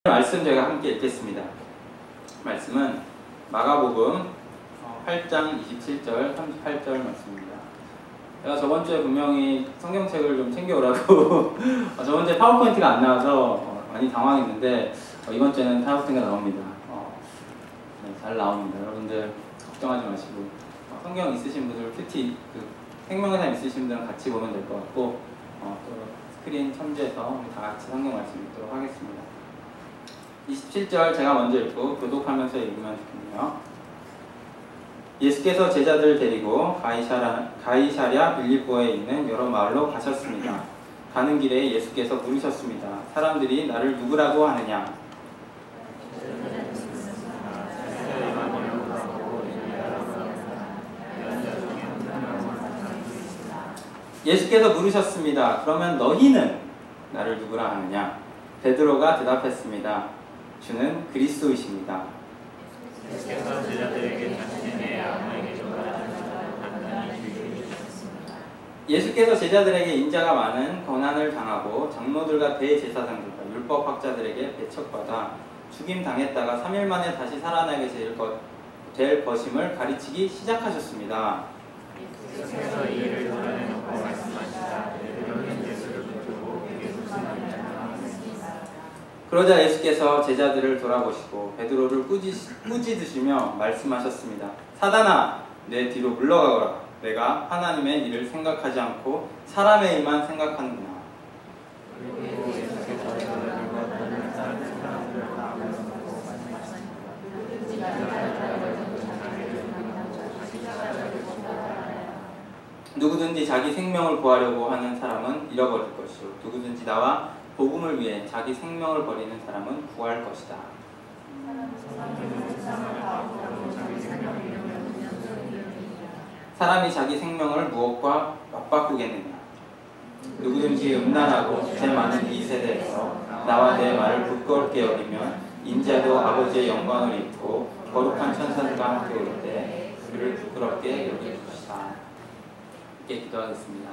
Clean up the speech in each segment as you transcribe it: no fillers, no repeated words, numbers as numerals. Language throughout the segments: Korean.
말씀 제가 함께 읽겠습니다. 말씀은 마가복음 8장 27절 38절 말씀입니다. 제가 저번주에 분명히 성경책을 좀 챙겨오라고 저번주에 파워포인트가 안 나와서 많이 당황했는데 이번주에는 파워포인트가 나옵니다. 네, 잘 나옵니다. 여러분들 걱정하지 마시고 성경 있으신 분들 큐티 생명의 삶 있으신 분들은 같이 보면 될 것 같고 또 스크린 첨지해서 다 같이 성경 말씀 읽도록 하겠습니다. 27절 제가 먼저 읽고 교독하면서 읽으면 좋겠네요. 예수께서 제자들을 데리고 가이사랴 빌립보에 있는 여러 마을로 가셨습니다. 가는 길에 예수께서 물으셨습니다. 사람들이 나를 누구라고 하느냐? 예수께서 물으셨습니다. 그러면 너희는 나를 누구라 하느냐? 베드로가 대답했습니다. 주는 그리스도이십니다. 예수께서 제자들에게 자신의 아무에게도 말하지 않는 주의주셨습니다. 예수께서 제자들에게 인자가 많은 고난을 당하고 장로들과 대제사장들과 율법학자들에게 배척받아 죽임당했다가 3일 만에 다시 살아나게 될 것임을 가르치기 시작하셨습니다. 예수께서 이 일을 드러내놓고 말씀하시자 베드로는 예수를 붙들고 그에게 묻습니다. 그러자 예수께서 제자들을 돌아보시고 베드로를 꾸짖으시며 말씀하셨습니다. 사단아, 내 뒤로 물러가거라. 내가 하나님의 일을 생각하지 않고 사람의 일만 생각하는구나. 그리고 예수께서 제자들과 다른 사람들을 다 불러놓고 말씀하셨습니다. 누구든지 자기 생명을 구하려고 하는 사람은 잃어버릴 것이요 누구든지 나와 복음을 위해 자기 생명을 버리는 사람은 구할 것이다. 사람이 자기 생명을 무엇과 맞바꾸겠느냐? 누구든지 음란하고 죄 많은 이 세대에서 나와 내 말을 부끄럽게 여기면 인자도 아버지의 영광을 입고 거룩한 천사들과 함께 올 때 그를 부끄럽게 여길 것이다. 이렇게 기도하겠습니다.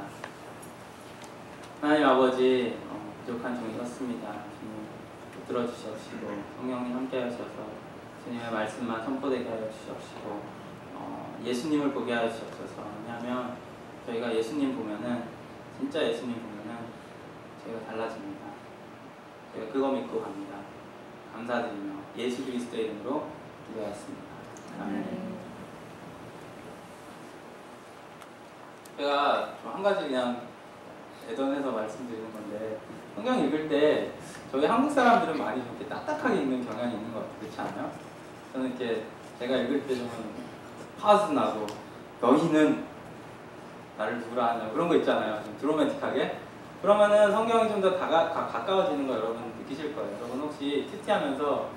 하나님 아버지, 부족한 종이 었습니다. 주님 붙들어 주시옵시고 성령님 함께 하셔서 주님의 말씀만 선포되게 하여 주시옵시고 예수님을 보게 하여 주옵소서. 왜냐하면 저희가 예수님 보면은 진짜 예수님 보면은 저희가 달라집니다. 저희가 그거 믿고 갑니다. 감사드리며 예수 그리스도의 이름으로 기도하였습니다. 아멘. 제가 한 가지 그냥 애전해서 말씀드리는 건데 성경 읽을 때 저희 한국 사람들은 많이 좀 이렇게 딱딱하게 읽는 경향이 있는 것 같아요. 그렇지 않아요? 저는 이렇게 제가 읽을 때 좀 화수 나고 너희는 나를 누구라 하냐 그런 거 있잖아요. 좀 드라마틱하게. 그러면은 성경이 좀 더 가까워지는 거 여러분 느끼실 거예요. 여러분 혹시 큐티하면서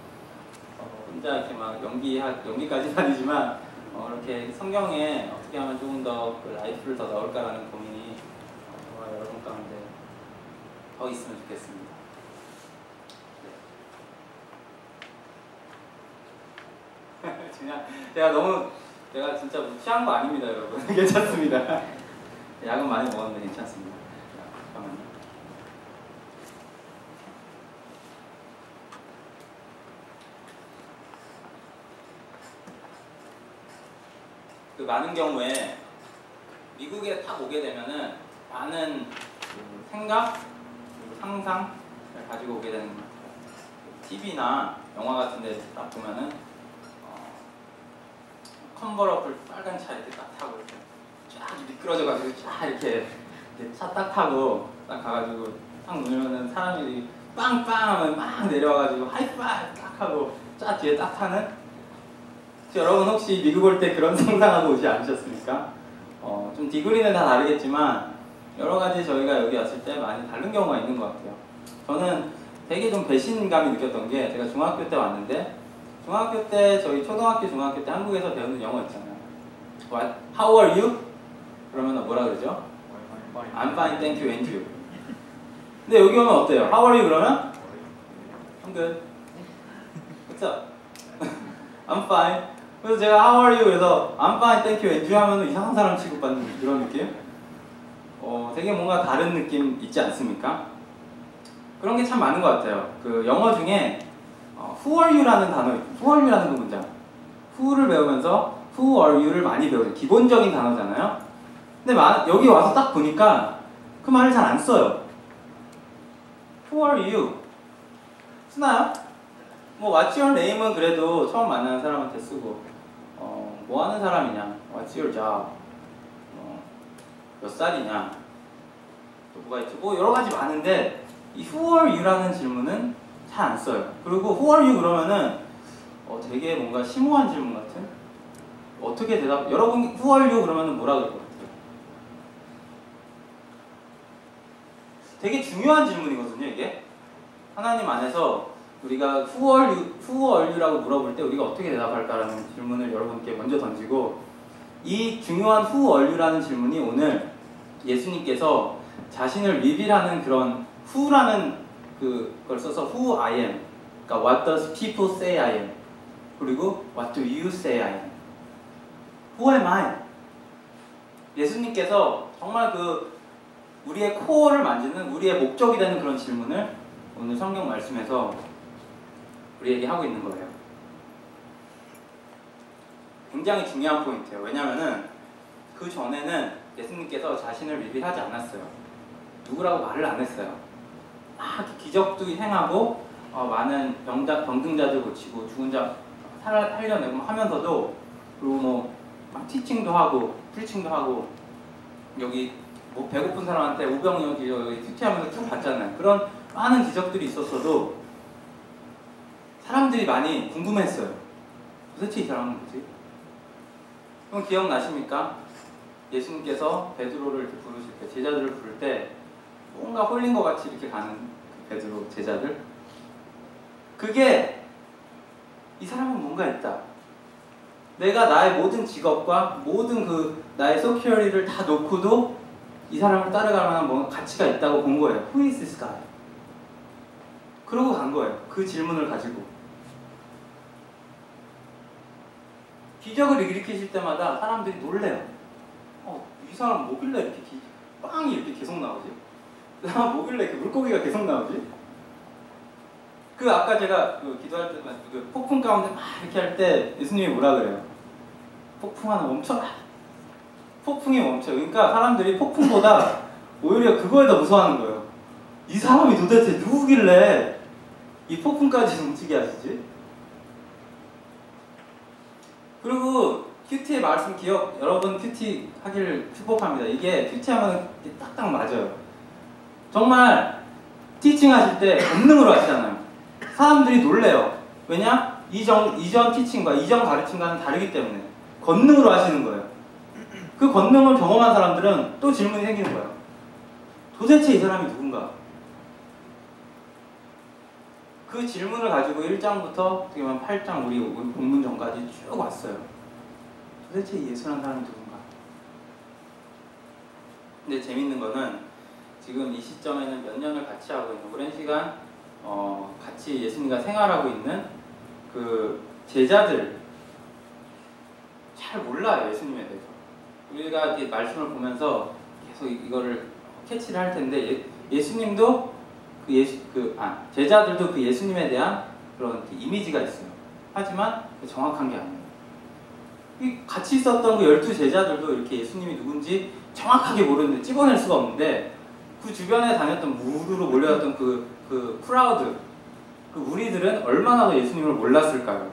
혼자 이렇게 막 연기까지는 아니지만 이렇게 성경에 어떻게 하면 조금 더 그 라이프를 더 넣을까라는 고민이 정말 여러분 가운데 더 있으면 좋겠습니다. 네. 제가 진짜 취한 거 아닙니다, 여러분. 괜찮습니다. 약은 많이 먹었는데 괜찮습니다. 잠깐만요. 그 많은 경우에 미국에 딱 오게 되면은 많은 생각, 그리고 상상을 가지고 오게 되는 것 같아요. TV나 영화 같은 데 딱 보면은 컨버러블 빨간 차 이렇게 딱 타고 이렇게 쫙 미끄러져가지고 쫙 이렇게 차 딱 타고 딱 가가지고 딱 누르면은 사람들이 빵빵 하면 막 내려와가지고 하이파이브 딱 하고 쫙 뒤에 딱 타는 여러분 혹시 미국 올 때 그런 상상하고 오지 않으셨습니까? 좀 디그리는 다 다르겠지만 여러 가지 저희가 여기 왔을 때 많이 다른 경우가 있는 것 같아요. 저는 되게 좀 배신감이 느꼈던 게 제가 중학교 때 왔는데 중학교 때 저희 초등학교 중학교 때 한국에서 배우는 영어 있잖아요. How are you? 그러면 뭐라 그러죠? I'm fine, thank you, and you. 근데 여기 오면 어때요? How are you 그러면? I'm good. What's up? I'm fine. 그래서 제가 How are you? 그래서 I'm fine, thank you, and you 하면 이상한 사람 취급받는 그런 느낌? 되게 뭔가 다른 느낌 있지 않습니까? 그런 게 참 많은 것 같아요. 그 영어 중에 who are you라는 단어, who are you라는 그 문장, who를 배우면서 who are you를 많이 배우죠. 기본적인 단어잖아요. 근데 여기 와서 딱 보니까 그 말을 잘 안 써요. who are you 쓰나요? 뭐 what's your name은 그래도 처음 만나는 사람한테 쓰고 뭐 하는 사람이냐, what's your job, 몇 살이냐, 또 뭐가 있죠? 뭐 여러 가지 많은데 이 who are you라는 질문은 잘 안 써요. 그리고 who are you 그러면은 되게 뭔가 심오한 질문 같은? 어떻게 대답? 여러분 who are you 그러면은 뭐라 그럴 것 같아요? 되게 중요한 질문이거든요, 이게. 하나님 안에서 우리가 who are you라고 물어볼 때 우리가 어떻게 대답할까라는 질문을 여러분께 먼저 던지고, 이 중요한 who are you라는 질문이 오늘 예수님께서 자신을 리빌하는 그런 who라는 그걸 써서 who I am, 그러니까 what does people say I am, 그리고 what do you say I am, who am I? 예수님께서 정말 우리의 코어를 만지는, 우리의 목적이 되는 그런 질문을 오늘 성경 말씀에서 우리에게 하고 있는 거예요. 굉장히 중요한 포인트예요. 왜냐하면은 그 전에는 예수님께서 자신을 리빌하지 않았어요. 누구라고 말을 안 했어요. 막 기적도 행하고 많은 병등자들 고치고 죽은 자 살려내고 하면서도, 그리고 뭐 막 티칭도 하고 프리칭도 하고, 여기 뭐 배고픈 사람한테 오병이어 여기 큐티하면서 쭉 봤잖아요. 그런 많은 기적들이 있었어도 사람들이 많이 궁금했어요. 도대체 이 사람은 뭐지? 그럼 기억나십니까? 예수님께서 베드로를 이렇게 부르실 때, 제자들을 부를 때 뭔가 홀린 것 같이 이렇게 가는 그 베드로 제자들, 그게 이 사람은 뭔가 있다. 내가 나의 모든 직업과 모든 나의 소큐리티를 다 놓고도 이 사람을 따라갈 만한 뭔가 가치가 있다고 본 거예요. Who is this guy? 그러고 간 거예요. 그 질문을 가지고. 기적을 일으키실 때마다 사람들이 놀래요. 이 사람 뭐길래 이렇게 빵이 이렇게 계속 나오지? 이 사람 뭐길래 이렇게 물고기가 계속 나오지? 아까 제가 기도할 때 폭풍 가운데 막 이렇게 할 때 예수님이 뭐라 그래요? 폭풍 하나 멈춰라. 폭풍이 멈춰. 그러니까 사람들이 폭풍보다 오히려 그거에 더 무서워하는 거예요. 이 사람이 도대체 누구길래 이 폭풍까지 움직이게 하시지? 그리고 큐티의 말씀 여러분 큐티 하기를 축복합니다. 이게 큐티 하면 딱딱 맞아요. 정말 티칭 하실 때 본능으로 하시잖아요. 사람들이 놀래요. 왜냐? 이전 티칭과 이전 가르침과는 다르기 때문에 권능으로 하시는 거예요. 그 권능을 경험한 사람들은 또 질문이 생기는 거예요. 도대체 이 사람이 누군가? 그 질문을 가지고 1장부터 어떻게 보면 8장 우리 본문 전까지 쭉 왔어요. 도대체 예수라는 사람이 누군가? 근데 재밌는 거는 지금 이 시점에는 몇 년을 같이 하고 있는, 오랜 시간 같이 예수님과 생활하고 있는 그 제자들 잘 몰라요, 예수님에 대해서. 우리가 이렇게 말씀을 보면서 계속 이거를 캐치를 할 텐데, 예수님도 제자들도 그 예수님에 대한 그런 이미지가 있어요. 하지만 정확한 게 아니에요. 같이 있었던 그 12 제자들도 이렇게 예수님이 누군지 정확하게 모르는데, 찝어낼 수가 없는데, 그 주변에 다녔던 무리로 몰려왔던 그 크라우드, 그 무리들은 얼마나 더 예수님을 몰랐을까요?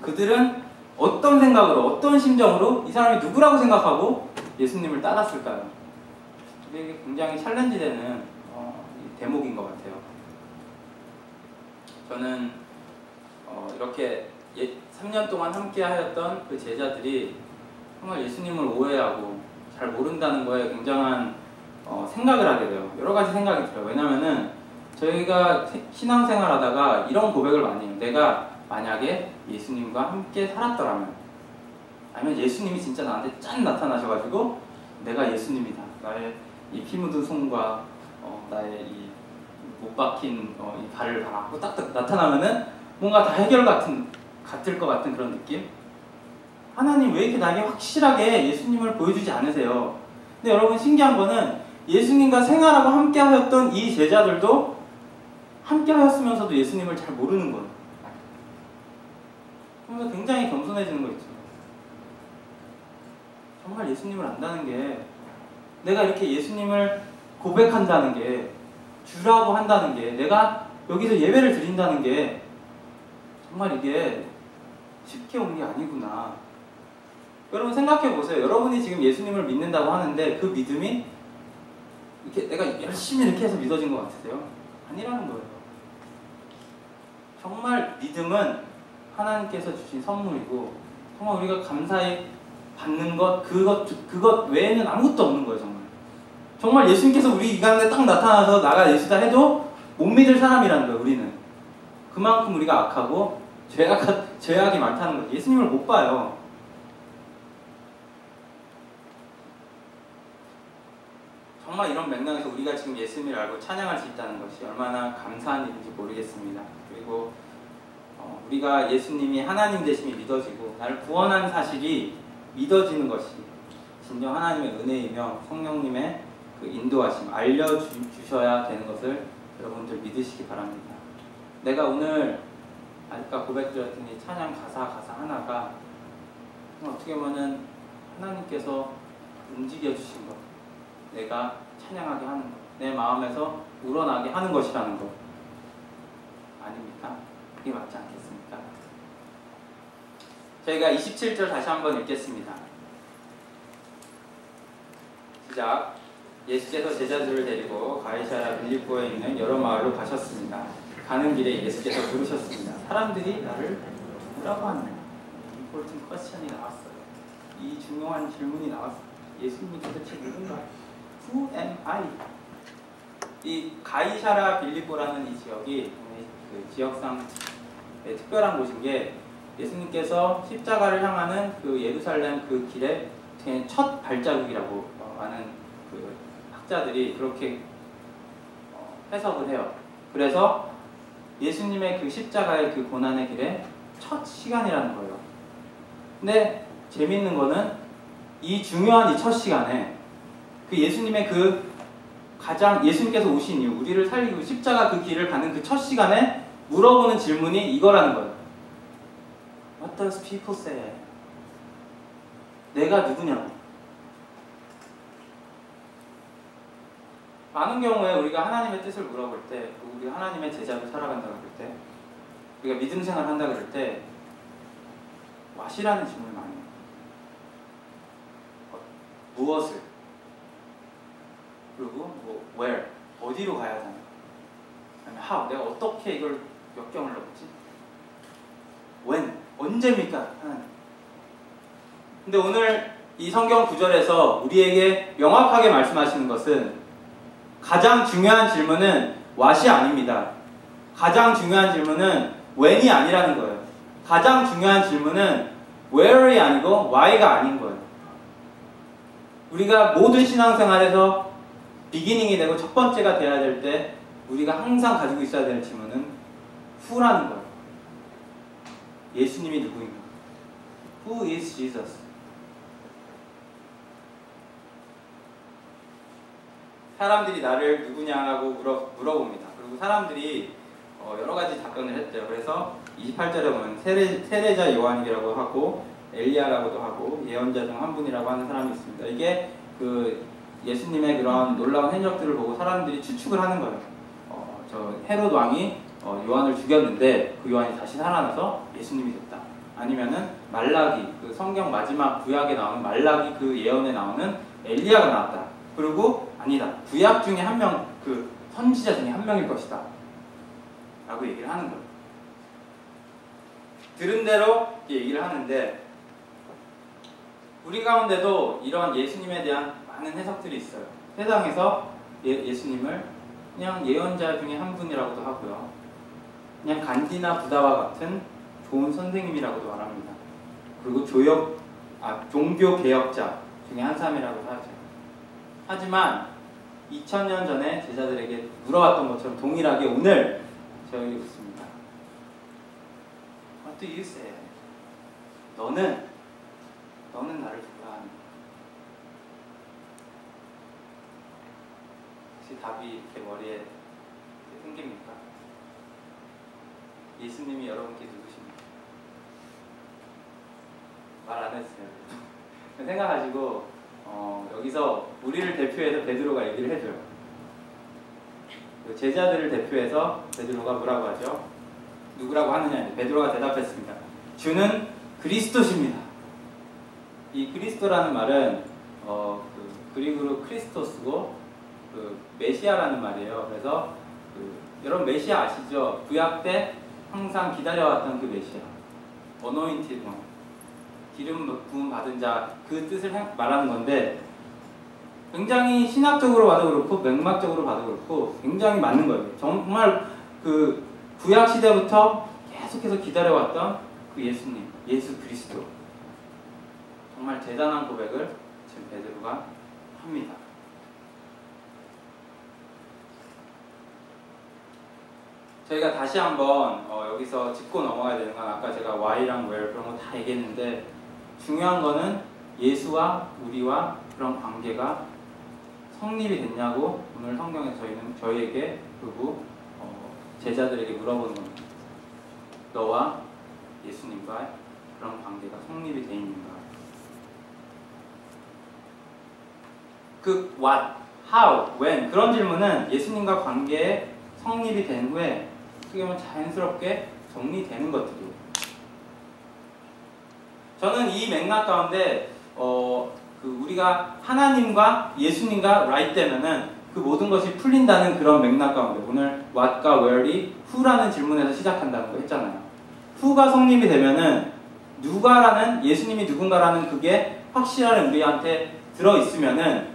그들은 어떤 생각으로, 어떤 심정으로 이 사람이 누구라고 생각하고 예수님을 따랐을까요? 이게 굉장히 챌린지되는 대목인 것 같아요. 저는 이렇게 3년 동안 함께 하였던 그 제자들이 정말 예수님을 오해하고 잘 모른다는 거에 굉장한 생각을 하게 돼요. 여러 가지 생각이 들어요. 왜냐면은 저희가 신앙생활 하다가 이런 고백을 많이 해요. 내가 만약에 예수님과 함께 살았더라면, 아니면 예수님이 진짜 나한테 짠 나타나셔가지고 내가 예수님이다, 나의 이 피 묻은 손과 나의 이 못 박힌 이 발을 받고 딱딱 나타나면은 뭔가 다 같을 것 같은 그런 느낌? 하나님 왜 이렇게 나에게 확실하게 예수님을 보여주지 않으세요? 근데 여러분, 신기한 거는 예수님과 생활하고 함께 하셨던 이 제자들도 함께 하였으면서도 예수님을 잘 모르는 거예요. 그러면서 굉장히 겸손해지는 거 있죠. 정말 예수님을 안다는 게, 내가 이렇게 예수님을 고백한다는 게, 주라고 한다는 게, 내가 여기서 예배를 드린다는 게 정말 이게 쉽게 오는 게 아니구나. 여러분 생각해 보세요. 여러분이 지금 예수님을 믿는다고 하는데 그 믿음이 이렇게 내가 열심히 이렇게 해서 믿어진 것 같으세요? 아니라는 거예요. 정말 믿음은 하나님께서 주신 선물이고, 정말 우리가 감사히 받는 그것 외에는 아무것도 없는 거예요. 정말 예수님께서 우리 이 가운데 딱 나타나서 나가 예수다 해도 못 믿을 사람이라는 거예요. 우리는 그만큼 우리가 악하고 죄악이 많다는 거죠. 예수님을 못 봐요. 정말 이런 맥락에서 우리가 지금 예수님을 알고 찬양할 수 있다는 것이 얼마나 감사한 일인지 모르겠습니다. 그리고 우리가 예수님이 하나님 되심이 믿어지고 나를 구원한 사실이 믿어지는 것이 진정 하나님의 은혜이며 성령님의 그 인도하심, 알려주셔야 되는 것을 여러분들 믿으시기 바랍니다. 내가 오늘 아까 고백드렸더니 찬양 가사 하나가 어떻게 보면은 하나님께서 움직여 주신 것, 내가 찬양하게 하는 것, 내 마음에서 우러나게 하는 것이라는 것 아닙니까? 그게 맞지 않겠습니까? 저희가 27절 다시 한번 읽겠습니다. 시작. 예수께서 제자들을 데리고 가이사랴 빌립보에 있는 여러 마을로 가셨습니다. 가는 길에 예수께서 부르셨습니다. 사람들이 나를 뭐라고 하느냐? important question이 나왔어요. 이 중요한 질문이 나왔어요. 예수님이 도대체 누군가? Who am I? 이 가이사랴 빌립보라는 이 지역이 그 지역상 특별한 곳인 게, 예수님께서 십자가를 향하는 그 예루살렘 그 길에 첫 발자국이라고 하는 그 학자들이 그렇게 해석을 해요. 그래서 예수님의 그 십자가의 그 고난의 길에 첫 시간이라는 거예요. 근데 재밌는 거는 이 중요한 이 첫 시간에 그 예수님의 그 가장 예수님께서 오신 이후 우리를 살리고 십자가 그 길을 가는 그 첫 시간에 물어보는 질문이 이거라는 거예요. What does people say? 내가 누구냐고. 많은 경우에 우리가 하나님의 뜻을 물어볼 때, 우리가 하나님의 제자로 살아간다고 그럴 때, 우리가 믿음 생활을 한다고 그럴 때 what이라는 질문을 많이 해요. 무엇을, 그리고 뭐 where, 어디로 가야 하잖아요. 아니면 how, 내가 어떻게 이걸 역경을 넘지? when, 언제입니까? 하나님. 근데 오늘 이 성경 구절에서 우리에게 명확하게 말씀하시는 것은, 가장 중요한 질문은 what이 아닙니다. 가장 중요한 질문은 when이 아니라는 거예요. 가장 중요한 질문은 where이 아니고 why가 아닌 거예요. 우리가 모든 신앙생활에서 비기닝이 되고 첫 번째가 돼야 될 때 우리가 항상 가지고 있어야 될 질문은 who라는 거예요. 예수님이 누구인가? Who is Jesus? 사람들이 나를 누구냐고 물어봅니다. 그리고 사람들이 여러 가지 답변을 했대요. 그래서 28절에 보면 세례자 요한이라고 하고 엘리야라고도 하고 예언자 중 한 분이라고 하는 사람이 있습니다. 이게 그 예수님의 그런 놀라운 행적들을 보고 사람들이 추측을 하는 거예요. 저 헤롯 왕이 요한을 죽였는데 그 요한이 다시 살아나서 예수님이 됐다. 아니면은 말라기, 그 성경 마지막 구약에 나오는 말라기 그 예언에 나오는 엘리야가 나왔다. 그리고 아니다, 구약 중에 한 명, 그 선지자 중에 한 명일 것이다 라고 얘기를 하는 거예요. 들은 대로 얘기를 하는데, 우리 가운데도 이런 예수님에 대한 많은 해석들이 있어요. 세상에서 예수님을 그냥 예언자 중에 한 분이라고도 하고요, 그냥 간디나 부다와 같은 좋은 선생님이라고도 말합니다. 그리고 종교 개혁자 중에 한 사람이라고도 하죠. 하지만 2000년 전에 제자들에게 물어봤던 것처럼 동일하게 오늘 저에게 묻습니다. What do you say? 너는 나를 누가 하니? 혹시 답이 이렇게 머리에 생깁니까? 예수님이 여러분께 누구십니까? 말 안 했어요. 생각하시고 여기서 우리를 대표해서 베드로가 얘기를 해줘요. 제자들을 대표해서 베드로가 뭐라고 하죠? 누구라고 하느냐? 베드로가 대답했습니다. 주는 그리스도십니다. 이 그리스도라는 말은 그리그로 크리스토스고 메시아라는 말이에요. 그래서 여러분 메시아 아시죠? 구약 때 항상 기다려왔던 그 메시아, 어노인티드 원, 기름 부음 받은 자, 그 뜻을 말하는 건데 굉장히 신학적으로 봐도 그렇고 맥락적으로 봐도 그렇고 굉장히 맞는 거예요. 정말 그 구약 시대부터 계속해서 기다려왔던 그 예수님, 예수 그리스도. 정말 대단한 고백을 지금 베드로가 합니다. 저희가 다시 한번 여기서 짚고 넘어가야 되는 건 아까 제가 why랑 where 그런 거 다 얘기했는데 중요한 거는 예수와 우리와 그런 관계가 성립이 됐냐고 오늘 성경에서 저희에게 그리고 제자들에게 물어보는 겁니다. 너와 예수님과 그런 관계가 성립이 돼 있는가? 그 what, how, when 그런 질문은 예수님과 관계에 성립이 된 후에 어떻게 보면 자연스럽게 정리되는 것들이에요. 저는 이 맥락 가운데 우리가 하나님과 예수님과 right 되면은 그 모든 것이 풀린다는 그런 맥락 가운데 오늘 what과 where이 who라는 질문에서 시작한다는 거 했잖아요. who가 성립이 되면은 누가라는 예수님이 누군가라는 그게 확실하게 우리한테 들어있으면은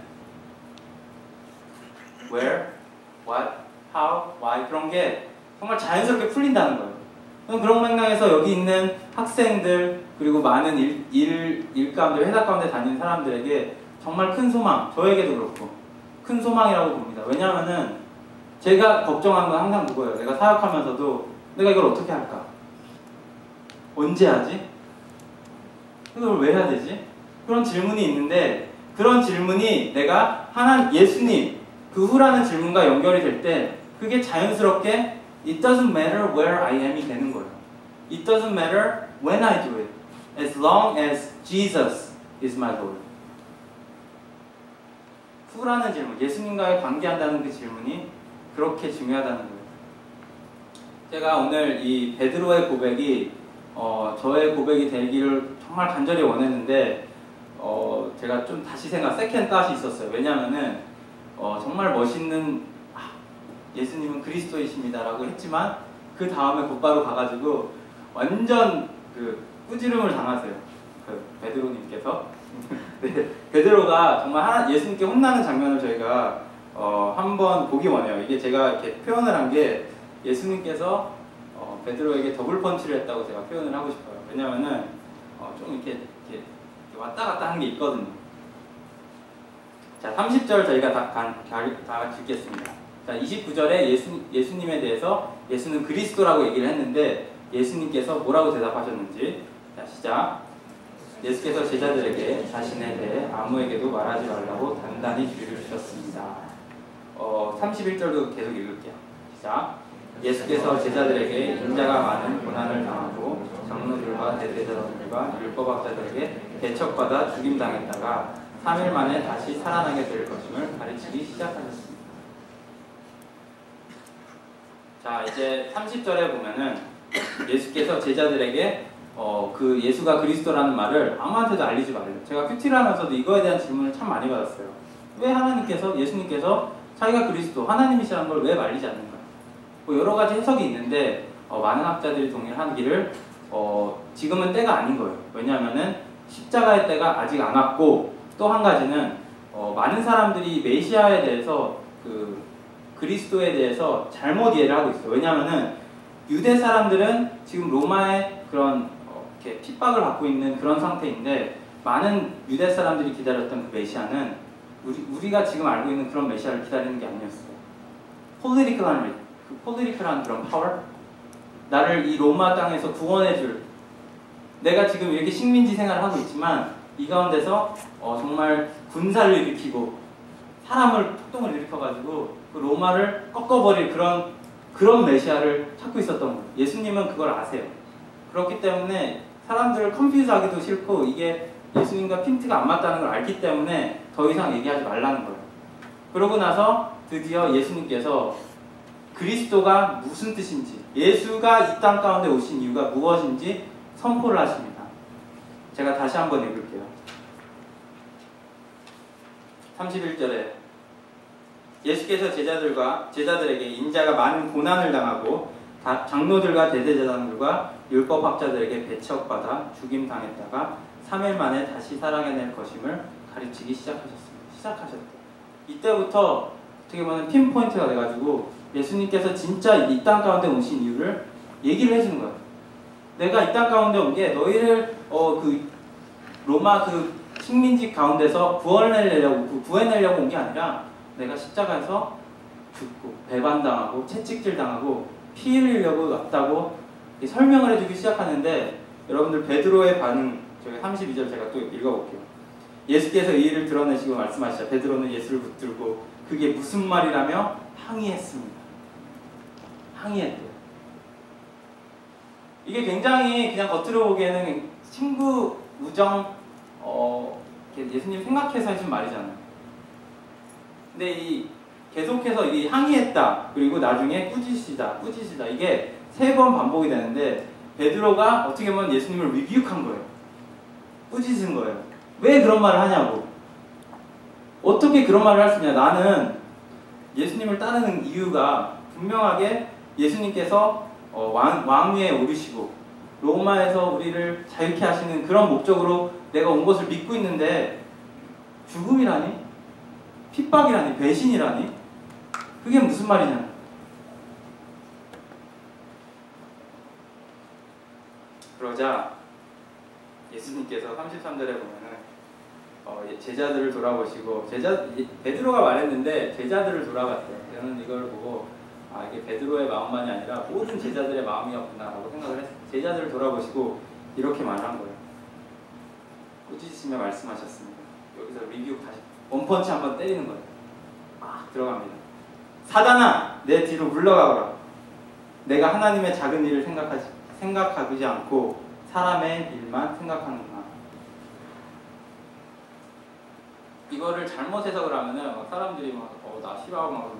where, what, how, why 그런 게 정말 자연스럽게 풀린다는 거예요. 그런 맥락에서 여기 있는 학생들 그리고 많은 일감들, 회사 가운데 다니는 사람들에게 정말 큰 소망, 저에게도 그렇고 큰 소망이라고 봅니다. 왜냐하면은 제가 걱정하는 건 항상 그거예요. 내가 사역하면서도 내가 이걸 어떻게 할까? 언제 하지? 이걸 왜 해야 되지? 그런 질문이 있는데 그런 질문이 내가 예수님 그 후라는 질문과 연결이 될 때 그게 자연스럽게 It doesn't matter where I am이 되는 거예요. It doesn't matter when I do it. As long as Jesus is my Lord. 후라는 질문, 예수님과의 관계한다는 그 질문이 그렇게 중요하다는 거예요. 제가 오늘 이 베드로의 고백이 저의 고백이 되기를 정말 간절히 원했는데 제가 좀 다시 세컨 탓이 있었어요. 왜냐하면은 정말 멋있는 예수님은 그리스도이십니다라고 했지만 그 다음에 곧바로 가가지고 완전 그 꾸지름을 당하세요. 그 베드로님께서. 네, 베드로가 정말 예수님께 혼나는 장면을 저희가 한번 보기 원해요. 이게 제가 이렇게 표현을 한 게 예수님께서 베드로에게 더블 펀치를 했다고 제가 표현을 하고 싶어요. 왜냐면은 좀 이렇게 왔다 갔다 하는 게 있거든요. 자, 30절 저희가 다 같이 읽겠습니다. 자, 29절에 예수님에 대해서 예수는 그리스도라고 얘기를 했는데 예수님께서 뭐라고 대답하셨는지. 자, 시작. 예수께서 제자들에게 자신에 대해 아무에게도 말하지 말라고 단단히 주의를 주셨습니다. 31절도 계속 읽을게요. 시작. 예수께서 제자들에게 인자가 많은 고난을 당하고 장로들과 대제사장들과 율법학자들에게 배척받아 죽임당했다가 3일 만에 다시 살아나게 될 것임을 가르치기 시작하셨습니다. 자, 이제 30절에 보면은 예수께서 제자들에게 그 예수가 그리스도라는 말을 아무한테도 알리지 말래요. 제가 큐티를 하면서도 이거에 대한 질문을 참 많이 받았어요. 왜 예수님께서 자기가 그리스도, 하나님이시라는 걸 왜 말리지 않는가? 뭐 여러 가지 해석이 있는데 많은 학자들이 동의하기를 지금은 때가 아닌 거예요. 왜냐하면은 십자가의 때가 아직 안 왔고 또 한 가지는 많은 사람들이 메시아에 대해서 그리스도에 대해서 잘못 이해를 하고 있어요. 왜냐하면은 유대 사람들은 지금 로마의 그런 이렇게 핍박을 받고 있는 그런 상태인데 많은 유대 사람들이 기다렸던 그 메시아는 우리가 지금 알고 있는 그런 메시아를 기다리는 게 아니었어요. 폴리티컬한 그런 파워, 나를 이 로마 땅에서 구원해줄, 내가 지금 이렇게 식민지 생활을 하고 있지만 이 가운데서 정말 군사를 일으키고 사람을 폭동을 일으켜가지고 그 로마를 꺾어버릴 그런 그런 메시아를 찾고 있었던 거예요. 예수님은 그걸 아세요. 그렇기 때문에 사람들을 컨퓨즈하기도 싫고 이게 예수님과 핀트가 안 맞다는 걸 알기 때문에 더 이상 얘기하지 말라는 거예요. 그러고 나서 드디어 예수님께서 그리스도가 무슨 뜻인지, 예수가 이 땅 가운데 오신 이유가 무엇인지 선포를 하십니다. 제가 다시 한번 읽을게요. 31절에 예수께서 제자들에게 인자가 많은 고난을 당하고 장로들과 대제사장들과 율법학자들에게 배척받아 죽임당했다가 3일 만에 다시 살아낼 것임을 가르치기 시작하셨대요. 이때부터 어떻게 보면 핀포인트가 돼가지고 예수님께서 진짜 이 땅 가운데 오신 이유를 얘기를 해주는 거예요. 내가 이 땅 가운데 온 게 너희를 로마 식민지 가운데서 구해내려고 온 게 아니라 내가 십자가에서 죽고 배반당하고 채찍질당하고 피 흘리려고 왔다고 설명을 해주기 시작하는데, 여러분들 베드로의 반응, 저기 32절 제가 또 읽어볼게요. 예수께서 이 일을 드러내시고 말씀하시자 베드로는 예수를 붙들고 그게 무슨 말이라며 항의했습니다. 항의했대요. 이게 굉장히 그냥 겉으로 보기에는 친구, 우정, 예수님 생각해서 하신 말이잖아요. 근데 계속해서 이 항의했다, 그리고 나중에 꾸짖으시다 이게 3번 반복이 되는데 베드로가 어떻게 보면 예수님을 리뷰한 거예요. 꾸짖은 거예요. 왜 그런 말을 하냐고. 어떻게 그런 말을 할 수 있냐. 나는 예수님을 따르는 이유가 분명하게 예수님께서 왕위에 오르시고 로마에서 우리를 자유케 하시는 그런 목적으로 내가 온 것을 믿고 있는데 죽음이라니? 핍박이라니? 배신이라니? 그게 무슨 말이냐. 그러자 예수님께서 33절에 보면은 제자들을 돌아보시고 베드로가 말했는데 제자들을 돌아봤대요. 저는 이걸 보고 이게 베드로의 마음만이 아니라 모든 제자들의 마음이었구나라고 생각을 했어요. 제자들을 돌아보시고 이렇게 말한 거예요. 꾸짖으시며 말씀하셨습니다. 여기서 리뷰 다시 원펀치 한번 때리는 거예요. 막 들어갑니다. 사단아, 내 뒤로 물러가거라. 내가 하나님의 작은 일을 생각하지 않고 사람의 일만 생각하는구나. 이거를 잘못 해석을 하면은 사람들이 나 싫어하고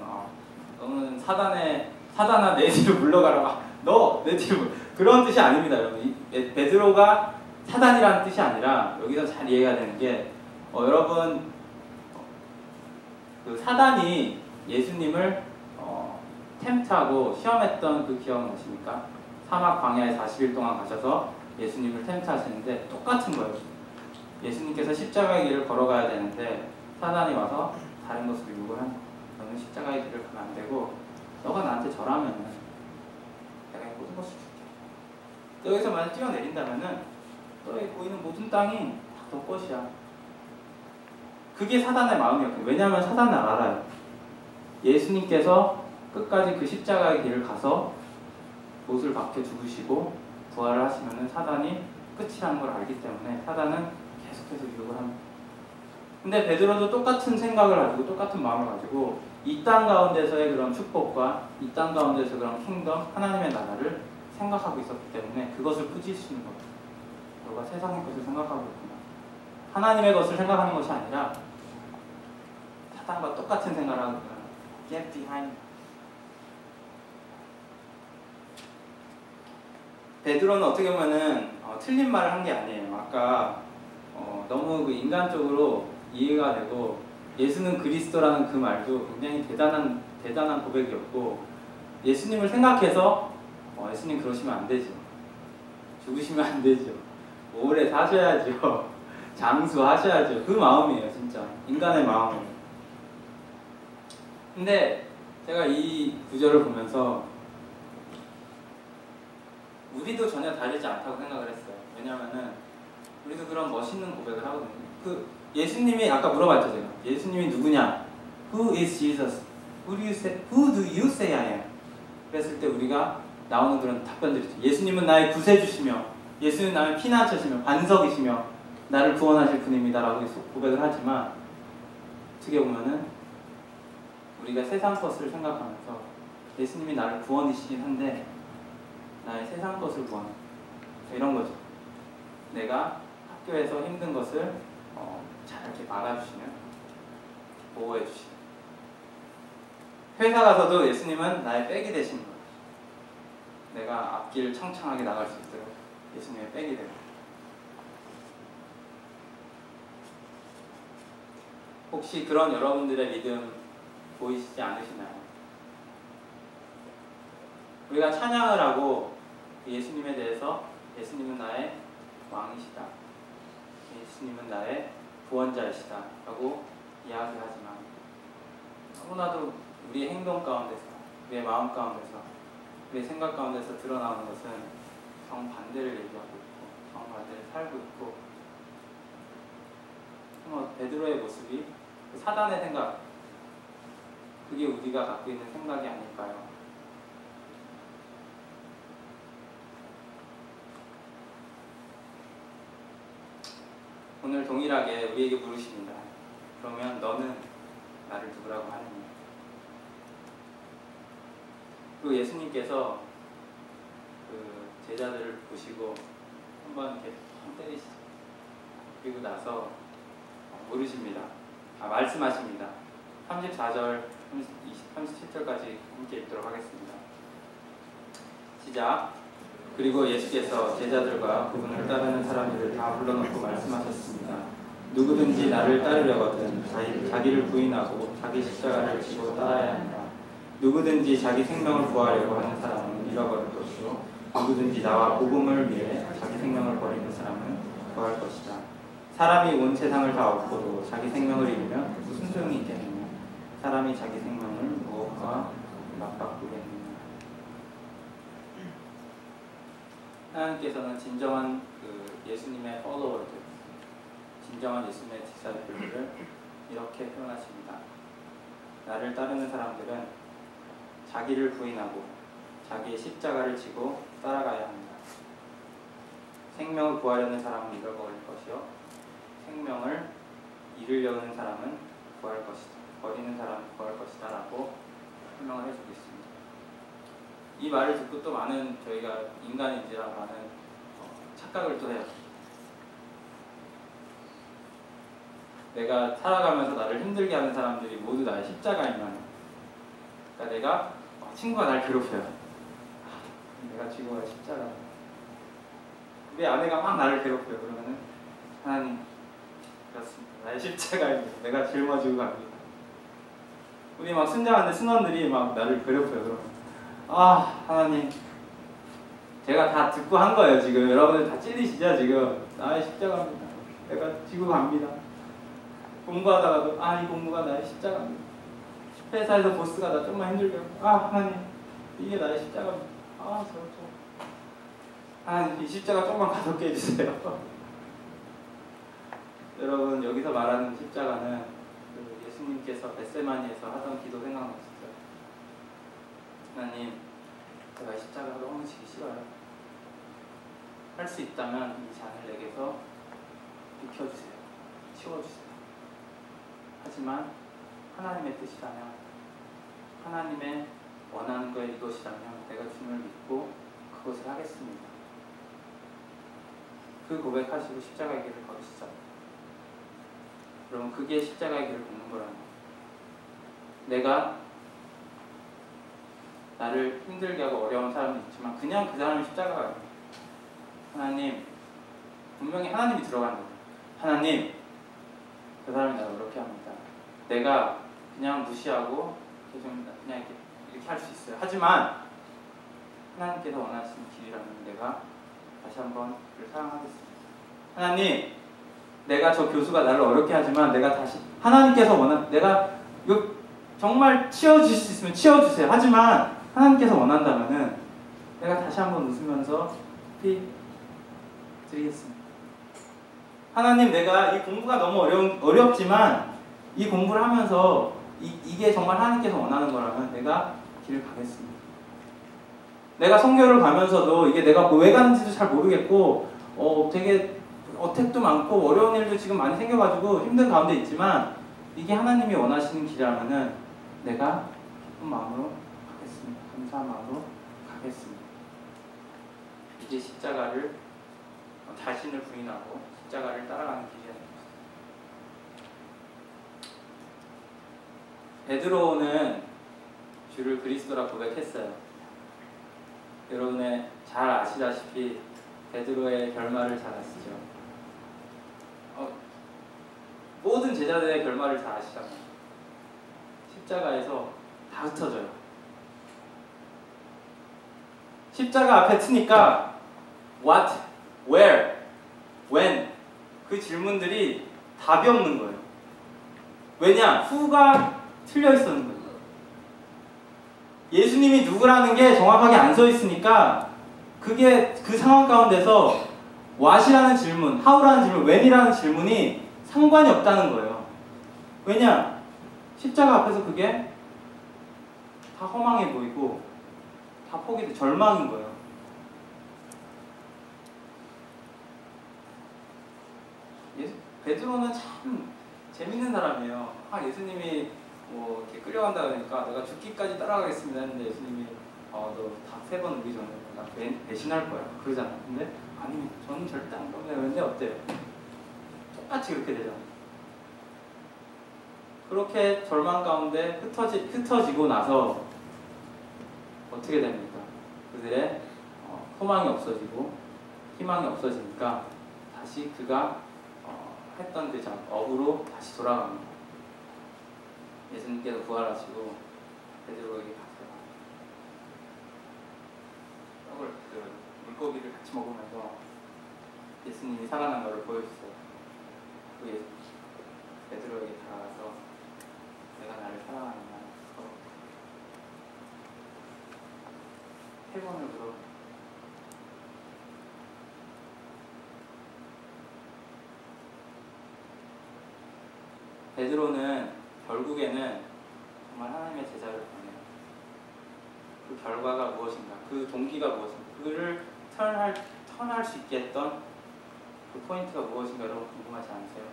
너는 사단아 내 뒤로 물러가라. 너 내 뒤로 그런 뜻이 아닙니다, 여러분. 베드로가 사단이라는 뜻이 아니라 여기서 잘 이해가 되는 게 여러분 사단이 예수님을 템트하고 시험했던 그 기억은 무엇입니까? 사막 광야에 40일 동안 가셔서 예수님을 템트하시는데 똑같은 거예요. 예수님께서 십자가의 길을 걸어가야 되는데 사단이 와서 다른 것을 요구한, 너는 십자가의 길을 가면 안 되고 너가 나한테 절하면은 내가 이 모든 것을 줄게. 여기서 만약 뛰어내린다면은 너의 보이는 모든 땅이 다 너 것이야. 그게 사단의 마음이었거든요. 왜냐하면 사단은 알아요. 예수님께서 끝까지 그 십자가의 길을 가서 못을 박혀 죽으시고 부활을 하시면은 사단이 끝이라는 걸 알기 때문에 사단은 계속해서 유혹을 합니다. 근데 베드로도 똑같은 생각을 가지고 똑같은 마음을 가지고 이 땅 가운데서의 그런 축복과 이 땅 가운데서 그런 킹덤, 하나님의 나라를 생각하고 있었기 때문에 그것을 꾸짖으시는 거예요. 너가 세상의 것을 생각하고 있구나. 하나님의 것을 생각하는 것이 아니라 사단과 똑같은 생각을 하는 거예요. Get behind. 베드로는 어떻게 보면은 틀린 말을 한 게 아니에요. 아까 너무 인간적으로 이해가 되고 예수는 그리스도라는 그 말도 굉장히 대단한 고백이었고, 예수님을 생각해서 예수님 그러시면 안 되죠. 죽으시면 안 되죠. 오래 사셔야죠. 장수하셔야죠. 그 마음이에요, 진짜. 인간의 마음이에요. 근데 제가 이 구절을 보면서 우리도 전혀 다르지 않다고 생각을 했어요. 왜냐면은 우리도 그런 멋있는 고백을 하거든요. 예수님이 아까 물어봤죠, 제가. 예수님이 누구냐? Who is Jesus? Who do you say I am? 그랬을 때 우리가 나오는 그런 답변들이죠. 예수님은 나의 구세주시며, 예수님은 나의 피난처시며 반석이시며 나를 구원하실 분입니다 라고 고백을 하지만, 어떻게 보면은 우리가 세상 것을 생각하면서 예수님이 나를 구원이시긴 한데 나의 세상 것을 구원. 이런 거죠. 내가 학교에서 힘든 것을 잘 이렇게 막아주시면, 보호해주시면. 회사 가서도 예수님은 나의 백이 되시는 거예요. 내가 앞길 창창하게 나갈 수 있도록 예수님의 백이 되는 거예요. 혹시 그런 여러분들의 믿음 보이시지 않으시나요? 우리가 찬양을 하고 예수님에 대해서 예수님은 나의 왕이시다, 예수님은 나의 구원자이시다 라고 이야기하지만 너무나도 우리의 행동 가운데서, 우리의 마음 가운데서, 우리의 생각 가운데서 드러나는 것은 정반대를 얘기하고 있고 정반대를 살고 있고, 베드로의 모습이 사단의 생각, 그게 우리가 갖고 있는 생각이 아닐까요? 오늘 동일하게 우리에게 물으십니다. 그러면 너는 나를 누구라고 하느냐? 그리고 예수님께서 그 제자들을 보시고 한번 이렇게 때리시죠. 그리고 나서 물으십니다. 말씀하십니다. 34절, 37절까지 함께 읽도록 하겠습니다. 시작. 그리고 예수께서 제자들과 그분을 따르는 사람들을 다 불러놓고 말씀하셨습니다. 누구든지 나를 따르려거든 자기를 부인하고 자기 십자가를 지고 따라야 한다. 누구든지 자기 생명을 구하려고 하는 사람은 잃어버릴 것이고 누구든지 나와 복음을 위해 자기 생명을 버리는 사람은 구할 것이다. 사람이 온 세상을 다 얻고도 자기 생명을 잃으면 무슨 소용이 있겠느냐? 사람이 자기 생명을 무엇과 맞바꾸겠느냐? 하나님께서는 진정한 예수님의 팔로워들, 진정한 예수님의 제자들을 이렇게 표현하십니다. 나를 따르는 사람들은 자기를 부인하고 자기의 십자가를 지고 따라가야 합니다. 생명을 구하려는 사람은 잃어버릴 것이요 생명을 잃으려는 사람은 구할 것이다. 버리는 사람은 구할 것이다 라고 설명을 해주고 있습니다. 이 말을 듣고 또 많은 저희가 인간인지라 많은 착각을 또 해요. 내가 살아가면서 나를 힘들게 하는 사람들이 모두 나의 십자가이면, 그러니까 내가 친구가 날 괴롭혀요. 내가 지고 갈 십자가. 내 아내가 막 나를 괴롭혀요. 그러면은 하나님, 그렇습니다. 나의 십자가입니다. 내가 짊어지고 갑니다. 우리 막 순장하는 신원들이 막 나를 괴롭혀요. 그러면 하나님, 제가 다 듣고 한 거예요. 지금 여러분들 다 찔리시죠? 지금 나의 십자가입니다. 내가 지고 갑니다. 공부하다가도 이 공부가 나의 십자가입니다. 회사에서 보스가 나 좀만 힘들게 하고 하나님, 이게 나의 십자가입니다. 하나님, 이 십자가 조금만 가볍게 해주세요. 여러분, 여기서 말하는 십자가는 예수님께서 겟세마니에서 하던 기도 생각나시죠? 하나님, 제가 십자가가 너무 지기 싫어요. 할 수 있다면 이 잔을 내게서 비켜주세요. 치워주세요. 하지만 하나님의 뜻이라면, 하나님의 원하는 거에 이것이라면 내가 주님을 믿고 그것을 하겠습니다. 그 고백하시고 십자가의 길을 걸으시죠. 그럼 그게 십자가의 길을 걷는 거라는 거예요. 내가 나를 힘들게 하고 어려운 사람도 있지만 그냥 그 사람이 십자가가 아니에요. 하나님, 분명히 하나님이 들어가는 거예요. 하나님, 그 사람이 나를 어렵게 합니다. 내가 그냥 무시하고 그냥 이렇게 할 수 있어요. 하지만 하나님께서 원하시는 길이라면 내가 다시 한번 그를 사랑하겠습니다. 하나님, 내가 저 교수가 나를 어렵게 하지만 내가 다시 하나님께서 내가 이거 정말 치워주실 수 있으면 치워주세요. 하지만 하나님께서 원한다면은 내가 다시 한번 웃으면서 드리겠습니다. 하나님, 내가 이 공부가 너무 어렵지만 이 공부를 하면서 이게 정말 하나님께서 원하는 거라면 내가 길을 가겠습니다. 내가 성교를 가면서도 이게 내가 왜 가는지도 잘 모르겠고 되게 어택도 많고 어려운 일도 지금 많이 생겨가지고 힘든 가운데 있지만 이게 하나님이 원하시는 길이라면은 내가 기쁜 마음으로 가겠습니다. 감사함으로 가겠습니다. 이제 십자가를 자신을 부인하고 십자가를 따라가는 길이었습니다. 베드로는 주를 그리스도라 고백했어요. 여러분의 잘 아시다시피 베드로의 결말을 잘 아시죠? 모든 제자들의 결말을 잘 아시잖아요. 십자가에서 다 흩어져요. 십자가 앞에 트니까 what, where, when 그 질문들이 답이 없는 거예요. 왜냐? 후가 틀려 있었는 거예요. 예수님이 누구라는 게 정확하게 안 써 있으니까 그게 그 상황 가운데서 what이라는 질문, how라는 질문, when이라는 질문이 상관이 없다는 거예요. 왜냐? 십자가 앞에서 그게 다 허망해 보이고 다 포기돼 절망인 거예요. 베드로는 참 재밌는 사람이에요. 예수님이 뭐 이렇게 끌려간다 그러니까 내가 죽기까지 따라가겠습니다 했는데 예수님이 너 다 3번 오기 전에 나 배신할 거야 그러잖아. 근데 아니 저는 절대 안 그러면 근데 어때요? 똑같이 그렇게 되잖아요. 그렇게 절망 가운데 흩어지고 나서 어떻게 됩니까? 그들의 소망이 없어지고 희망이 없어지니까 다시 그가 했던 그 업으로 다시 돌아갑니다. 예수님께서 부활하시고 베드로에게 가서 떡을 물고기를 같이 먹으면서 예수님이 살아난 것을 보여주세요. 그 베드로에게 다가가서 내가 나를 사랑하느냐 3번을 물어. 베드로는 결국에는 정말 하나님의 제자를 보내요. 그 결과가 무엇인가? 그 동기가 무엇인가? 그를 턴할 수 있게 했던 그 포인트가 무엇인가 여러분 궁금하지 않으세요?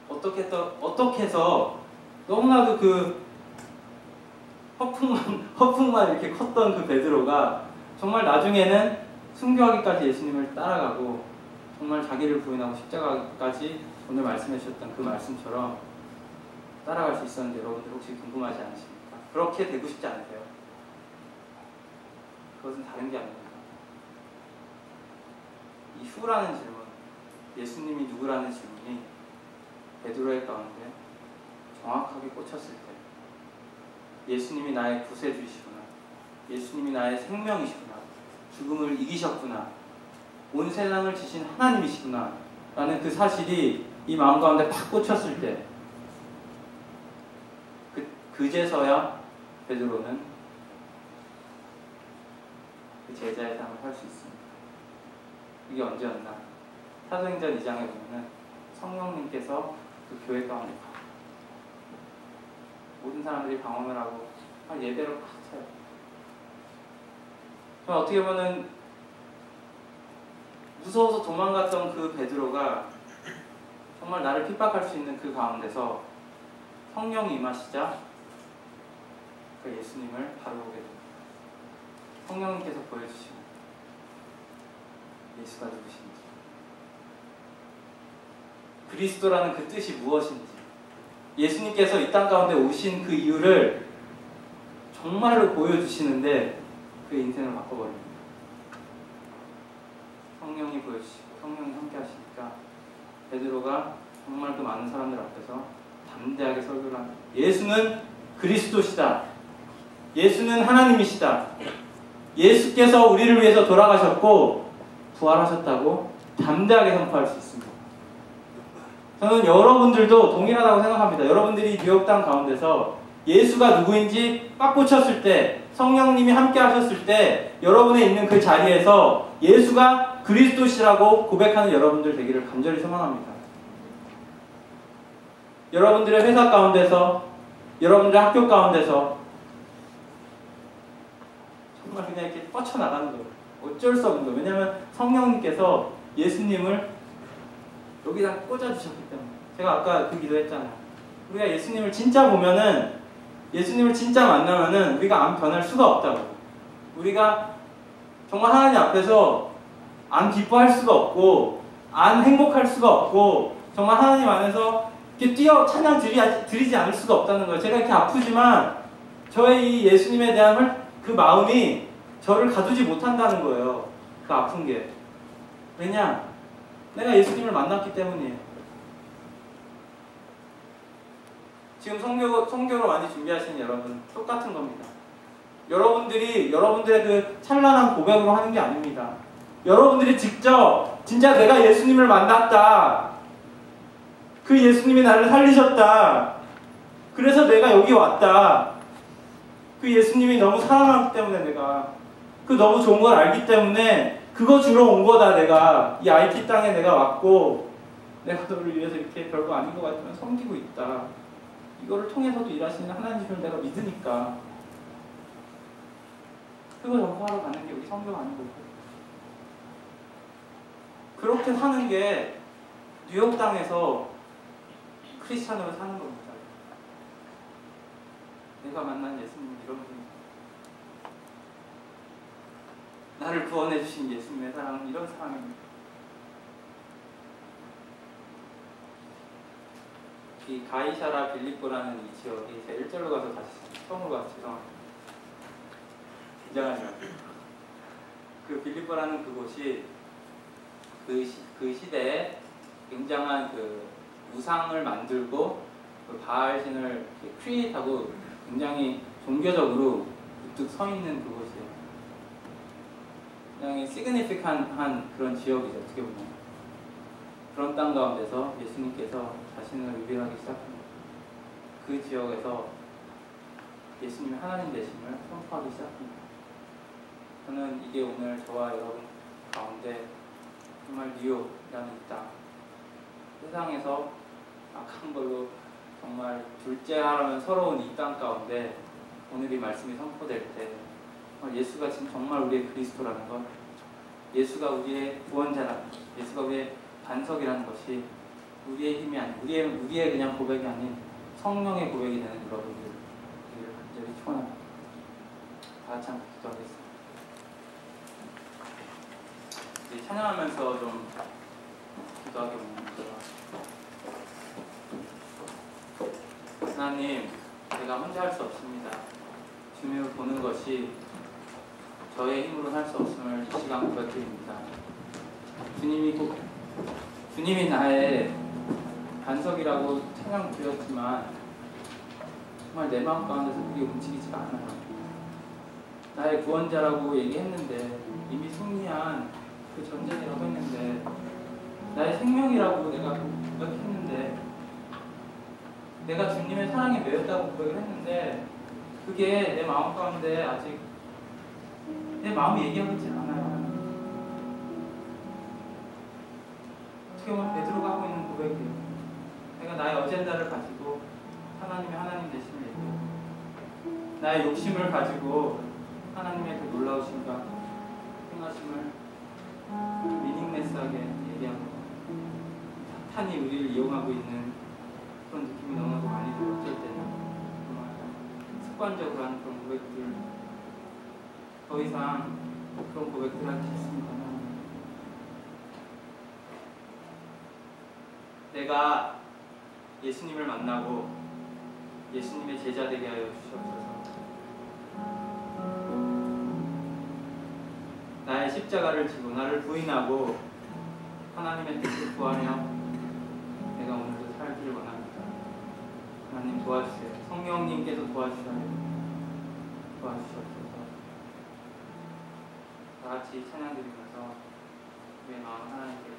어떻게 해서 너무나도 그 허풍만 이렇게 컸던 그 베드로가 정말 나중에는 순교하기까지 예수님을 따라가고 정말 자기를 부인하고 십자가까지 오늘 말씀해 주셨던 그 말씀처럼 따라갈 수 있었는데 여러분들 혹시 궁금하지 않으십니까? 그렇게 되고 싶지 않으세요? 그것은 다른 게 아닙니다. 이 후라는 질문, 예수님이 누구라는 질문이 베드로의 가운데 정확하게 꽂혔을 때 예수님이 나의 구세주이시구나, 예수님이 나의 생명이시구나, 죽음을 이기셨구나, 온 세상을 지신 하나님이시구나 라는 그 사실이 이 마음 가운데 팍 꽂혔을 때 그제서야 베드로는 그 제자의 삶을 살 수 있습니다. 이게 언제였나? 사도행전 2장에 보면은 성령님께서 그 교회 가운데 모든 사람들이 방언을 하고 예배로 팍 차요. 어떻게 보면 무서워서 도망갔던 그 베드로가 정말 나를 핍박할 수 있는 그 가운데서 성령이 임하시자 그 예수님을 바로 보게 됩니다. 성령님께서 보여주시고 예수가 누구신지, 그리스도라는 그 뜻이 무엇인지, 예수님께서 이 땅 가운데 오신 그 이유를 정말로 보여주시는데 그 인생을 바꿔버립니다. 성령이 보여주시고 성령이 함께 하시니까 베드로가 정말 그 많은 사람들 앞에서 담대하게 설교를 합니다. 예수는 그리스도시다. 예수는 하나님이시다. 예수께서 우리를 위해서 돌아가셨고 부활하셨다고 담대하게 선포할 수 있습니다. 저는 여러분들도 동일하다고 생각합니다. 여러분들이 뉴욕 땅 가운데서 예수가 누구인지 꽉 꽂혔을 때, 성령님이 함께 하셨을 때 여러분의 있는 그 자리에서 예수가 그리스도시라고 고백하는 여러분들 되기를 간절히 소망합니다. 여러분들의 회사 가운데서, 여러분들의 학교 가운데서 정말 그냥 이렇게 뻗쳐나가는 거예요. 어쩔 수 없는 거예요. 왜냐하면 성령님께서 예수님을 여기다 꽂아주셨기 때문에. 제가 아까 그 기도했잖아요. 우리가 예수님을 진짜 보면은, 예수님을 진짜 만나면은 우리가 안 변할 수가 없다고. 우리가 정말 하나님 앞에서 안 기뻐할 수가 없고 안 행복할 수가 없고 정말 하나님 안에서 이렇게 뛰어 찬양 드리지 않을 수가 없다는 거예요. 제가 이렇게 아프지만 저의 이 예수님에 대한 그 마음이 저를 가두지 못한다는 거예요. 그 아픈 게. 왜냐? 내가 예수님을 만났기 때문이에요. 지금 성교로 많이 준비하시는 여러분 똑같은 겁니다. 여러분들이 여러분들의 그 찬란한 고백으로 하는 게 아닙니다. 여러분들이 직접 진짜 내가 예수님을 만났다. 그 예수님이 나를 살리셨다. 그래서 내가 여기 왔다. 그 예수님이 너무 사랑하기 때문에 내가 그 너무 좋은 걸 알기 때문에 그거 주러 온 거다. 내가 이 IT 땅에 내가 왔고 내가 너를 위해서 이렇게 별거 아닌 것 같지만 섬기고 있다. 이거를 통해서도 일하시는 하나님을 내가 믿으니까 그거 전파하러 가는 게 우리 성경 아니고 그렇게 사는 게 뉴욕 땅에서 크리스찬으로 사는 겁니다. 내가 만난 예수님 이런 분입니다. 나를 구원해 주신 예수님의 사랑은 이런 사랑입니다. 이 가이샤라 빌립보라는 이 지역이 제가 1절로 가서 다시 처음으로 가서 죄송합니다. 긴장하지 마세요. 그 빌립보라는 그곳이 그 시대에 굉장한 그 우상을 만들고 그 바알신을 크리에이트하고 굉장히 종교적으로 우뚝 서 있는 그곳이에요. 굉장히 시그니피칸한 그런 지역이죠. 어떻게 보면 그런 땅 가운데서 예수님께서 자신을 유일하게 시작합니다. 그 지역에서 예수님이 하나님 되심을 선포하기 시작합니다. 저는 이게 오늘 저와 여러분 가운데 정말 뉴욕이라는 이 땅, 세상에서 악한 걸로 정말 둘째하라면 서러운 이 땅 가운데 오늘 이 말씀이 선포될 때 예수가 지금 정말 우리의 그리스도라는 것, 예수가 우리의 구원자라는 것, 예수가 우리의 반석이라는 것이 우리의 힘이 아닌 우리의 그냥 고백이 아닌 성령의 고백이 되는 여러분들 우리를 간절히 축원합니다. 다 같이 한번 기도하겠습니다. 이제 찬양하면서 좀 기도하게 옵니다. 하나님, 제가 혼자 할 수 없습니다. 주님을 보는 것이 저의 힘으로는 할 수 없음을 이 시간 고백드립니다. 주님이 나의 반석이라고 찬양 드렸지만 정말 내 마음 가운데서 그게 움직이지가 않아요. 나의 구원자라고 얘기했는데 이미 승리한 그 전쟁이라고 했는데 나의 생명이라고 내가 고백했는데 내가 주님의 사랑에 매였다고 고백을 했는데 그게 내 마음 가운데 아직 내 마음이 얘기하고 있지 않아요. 어떻게 보면 베드로가 하고 있는 고백이에요. 내가 나의 어젠다를 가지고 하나님의 하나님 되심을 얘기해요. 나의 욕심을 가지고 하나님의 그 놀라우심과 행하심을 미닝레스하게 얘기하고 사탄이 우리를 이용하고 있는 그런 느낌이 너무나도 많이 들어요. 어쩔 때는 정말 습관적으로 하는 그런 고백들 더 이상 그런 고백들 하기 싫습니다. 내가 예수님을 만나고 예수님의 제자 되게 하여 주시옵소서. 나의 십자가를 지고 나를 부인하고 하나님의 뜻을 구하며 내가 오늘도 살기를 원합니다. 하나님 도와주세요. 성령님께서 도와주시옵소서. 다 같이 찬양드리면서 우리의 마음 하나님께